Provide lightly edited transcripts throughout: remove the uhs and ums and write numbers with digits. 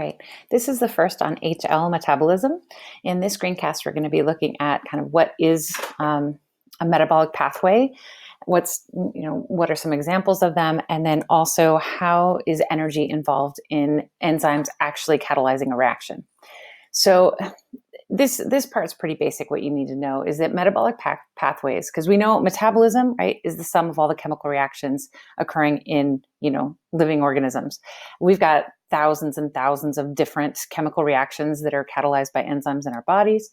right. This is the first on HL metabolism. In this screencast, we're going to be looking at kind of what is a metabolic pathway, what are some examples of them, and then also how is energy involved in enzymes actually catalyzing a reaction. So this part's pretty basic. What you need to know is that metabolic pathways, because we know metabolism, right, is the sum of all the chemical reactions occurring in, living organisms. We've got thousands and thousands of different chemical reactions that are catalyzed by enzymes in our bodies.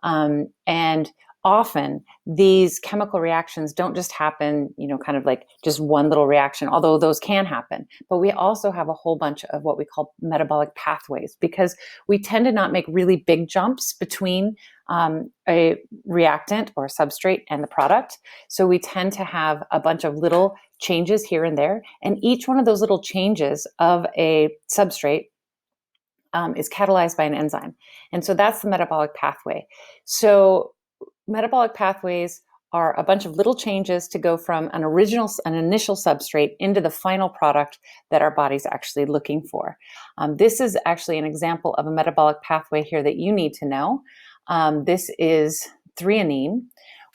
And often these chemical reactions don't just happen, kind of like just one little reaction, although those can happen. But we also have a whole bunch of what we call metabolic pathways, because we tend to not make really big jumps between a reactant or substrate and the product. So we tend to have a bunch of little changes here and there. And each one of those little changes of a substrate is catalyzed by an enzyme. And so that's the metabolic pathway. So metabolic pathways are a bunch of little changes to go from an initial substrate into the final product that our body's actually looking for. This is actually an example of a metabolic pathway here that you need to know. This is threonine,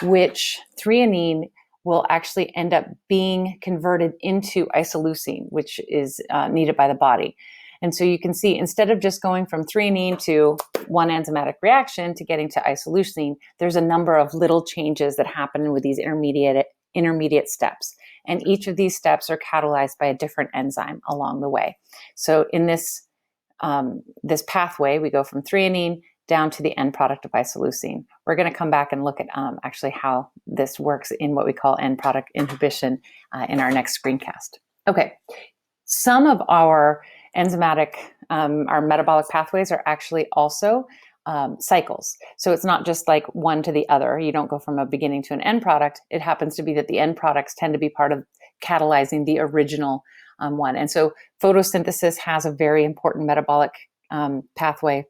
which threonine will actually end up being converted into isoleucine, which is needed by the body. And so you can see, instead of just going from threonine to one enzymatic reaction to getting to isoleucine, there's a number of little changes that happen with these intermediate steps. And each of these steps are catalyzed by a different enzyme along the way. So in this pathway, we go from threonine down to the end product of isoleucine. We're going to come back and look at actually how this works in what we call end product inhibition in our next screencast. Okay, some of our our metabolic pathways are actually also cycles. So it's not just like one to the other. You don't go from a beginning to an end product. It happens to be that the end products tend to be part of catalyzing the original one. And so photosynthesis has a very important metabolic pathway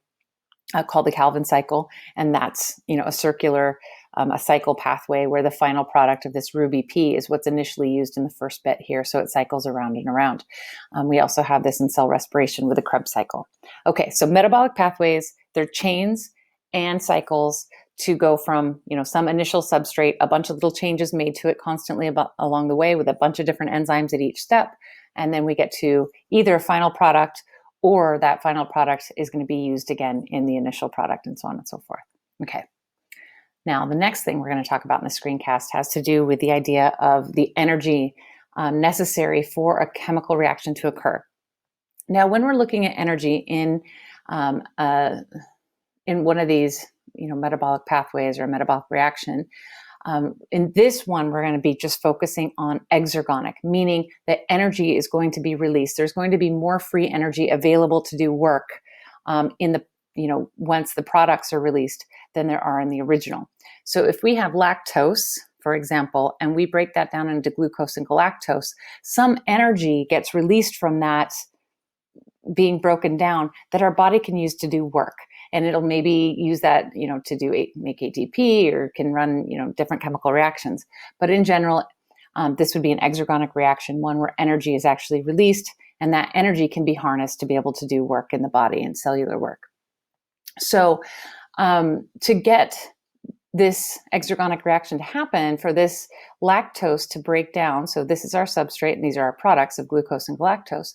called the Calvin cycle. And that's, a circular, a cycle pathway where the final product of this Ruby P is what's initially used in the first bit here. So it cycles around and around. We also have this in cell respiration with the Krebs cycle. Okay, so metabolic pathways, they're chains and cycles to go from, some initial substrate, a bunch of little changes made to it constantly along the way with a bunch of different enzymes at each step. And then we get to either a final product, or that final product is going to be used again in the initial product, and so on and so forth. Okay. Now, the next thing we're going to talk about in the screencast has to do with the idea of the energy necessary for a chemical reaction to occur. Now, when we're looking at energy in one of these, metabolic pathways or a metabolic reaction, in this one, we're going to be just focusing on exergonic, meaning that energy is going to be released. There's going to be more free energy available to do work once the products are released than there are in the original. So if we have lactose, for example, and we break that down into glucose and galactose, some energy gets released from that being broken down that our body can use to do work. And it'll maybe use that, to make ATP, or can run, different chemical reactions. But in general, this would be an exergonic reaction, one where energy is actually released, and that energy can be harnessed to be able to do work in the body and cellular work. So to get this exergonic reaction to happen, for this lactose to break down, so this is our substrate and these are our products of glucose and galactose,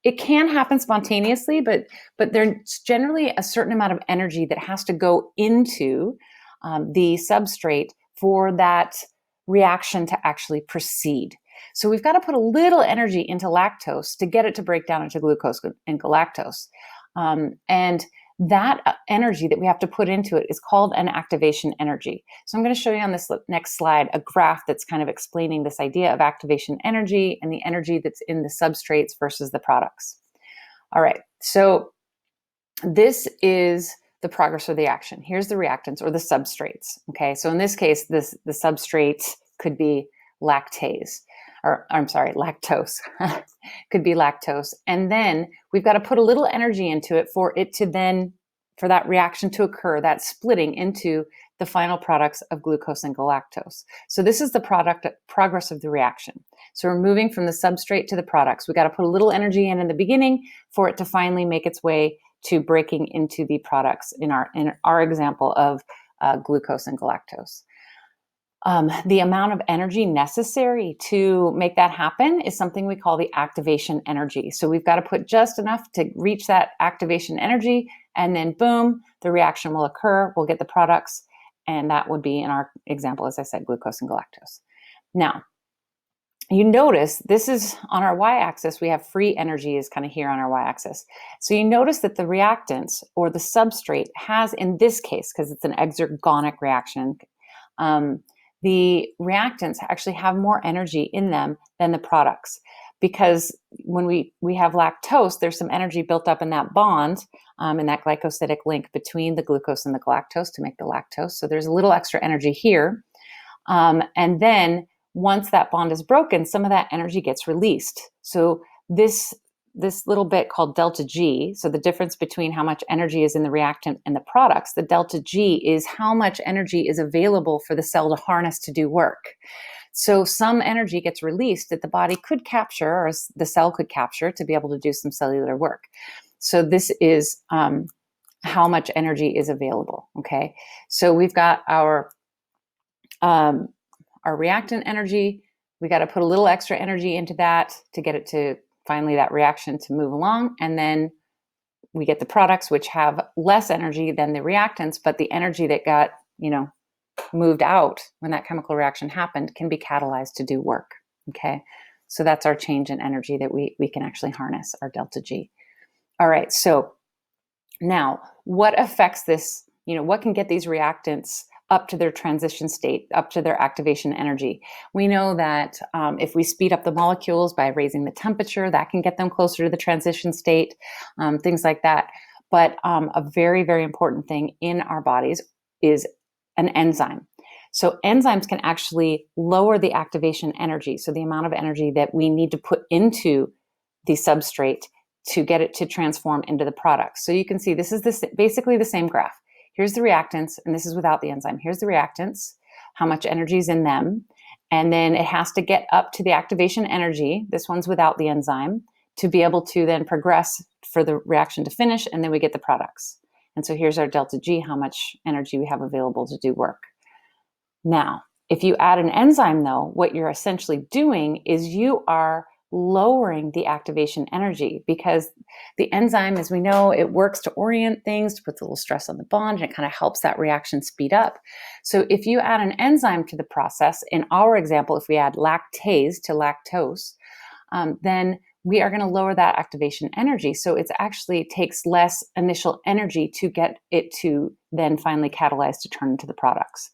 it can happen spontaneously, but there's generally a certain amount of energy that has to go into the substrate for that reaction to actually proceed. So we've got to put a little energy into lactose to get it to break down into glucose and galactose. And that energy that we have to put into it is called an activation energy. So I'm going to show you on this next slide a graph that's kind of explaining this idea of activation energy and the energy that's in the substrates versus the products. All right, so this is the progress of the action. Here's the reactants or the substrates. Okay, so in this case, the substrate could be lactose. Could be lactose. And then we've got to put a little energy into it for that reaction to occur, that splitting into the final products of glucose and galactose. So this is the progress of the reaction. So we're moving from the substrate to the products. We got to put a little energy in the beginning for it to finally make its way to breaking into the products in our example of glucose and galactose. The amount of energy necessary to make that happen is something we call the activation energy. So we've got to put just enough to reach that activation energy, and then boom, the reaction will occur. We'll get the products, and that would be, in our example, as I said, glucose and galactose. Now, you notice this is on our y-axis. We have free energy is kind of here on our y-axis. So you notice that the reactants or the substrate has, in this case, because it's an exergonic reaction, the reactants actually have more energy in them than the products, because when we have lactose, there's some energy built up in that bond, in that glycosidic link between the glucose and the galactose to make the lactose. So there's a little extra energy here. And then once that bond is broken, some of that energy gets released. So this little bit called delta G, so the difference between how much energy is in the reactant and the products, the delta G is how much energy is available for the cell to harness to do work. So some energy gets released that the body could capture, or the cell could capture, to be able to do some cellular work. So this is how much energy is available, okay? So we've got our reactant energy. We got to put a little extra energy into that to get it to finally that reaction to move along. And then we get the products, which have less energy than the reactants, but the energy that got, moved out when that chemical reaction happened can be catalyzed to do work. Okay. So that's our change in energy that we can actually harness, our delta G. All right. So now what affects this, what can get these reactants up to their transition state, up to their activation energy? We know that if we speed up the molecules by raising the temperature, that can get them closer to the transition state, things like that. But a very, very important thing in our bodies is an enzyme. So enzymes can actually lower the activation energy, so the amount of energy that we need to put into the substrate to get it to transform into the products. So you can see this is basically the same graph. Here's the reactants, and this is without the enzyme. Here's the reactants, how much energy is in them, and then it has to get up to the activation energy, this one's without the enzyme, to be able to then progress for the reaction to finish, and then we get the products. And so here's our delta G, how much energy we have available to do work. Now, if you add an enzyme, though, what you're essentially doing is you are lowering the activation energy, because the enzyme, as we know, it works to orient things, to put a little stress on the bond, and it kind of helps that reaction speed up. So if you add an enzyme to the process, in our example, if we add lactase to lactose, then we are going to lower that activation energy. So it actually takes less initial energy to get it to then finally catalyze to turn into the products.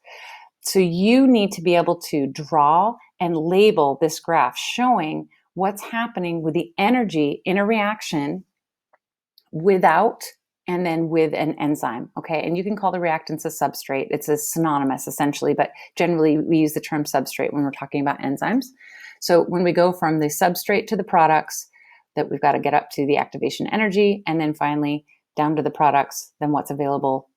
So you need to be able to draw and label this graph showing what's happening with the energy in a reaction without and then with an enzyme, okay? And you can call the reactants a substrate. It's a synonymous essentially, but generally we use the term substrate when we're talking about enzymes. So when we go from the substrate to the products, that we've got to get up to the activation energy, and then finally down to the products, then what's available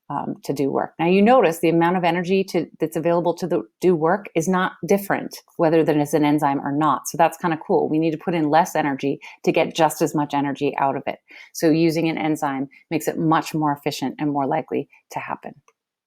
to do work. Now you notice the amount of energy that's available to do work is not different, whether that is an enzyme or not. So that's kind of cool. We need to put in less energy to get just as much energy out of it. So using an enzyme makes it much more efficient and more likely to happen.